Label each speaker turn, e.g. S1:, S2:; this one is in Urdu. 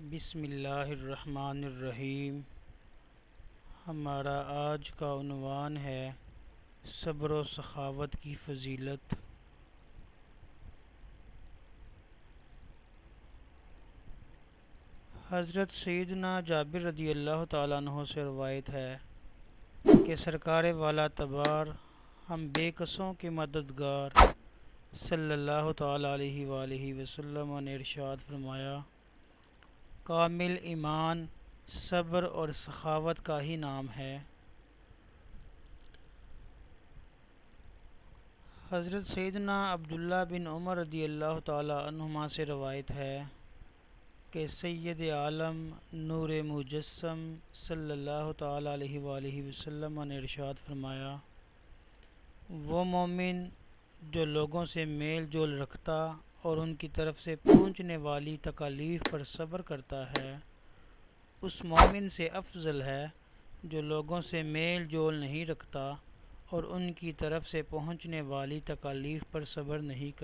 S1: بسم اللہ الرحمن الرحیم۔ ہمارا آج کا عنوان ہے صبر و سخاوت کی فضیلت۔ حضرت سیدنا جابر رضی اللہ تعالیٰ عنہ سے روایت ہے کہ سرکار والا تبار ہم بے کسوں کے مددگار صلی اللہ تعالیٰ علیہ وآلہ وسلم نے ارشاد فرمایا، کامل ایمان صبر اور سخاوت کا ہی نام ہے۔ حضرت سیدنا عبداللہ بن عمر رضی اللہ تعالی عنہما سے روایت ہے کہ سید عالم نور مجسم صلی اللہ تعالی علیہ وآلہ وسلم نے ارشاد فرمایا، وہ مومن جو لوگوں سے میل جول رکھتا اور ان کی طرف سے پہنچنے والی تکالیف پر صبر کرتا ہے، اس مومن سے افضل ہے جو لوگوں سے میل جول نہیں رکھتا اور ان کی طرف سے پہنچنے والی تکالیف پر صبر نہیں کرتا۔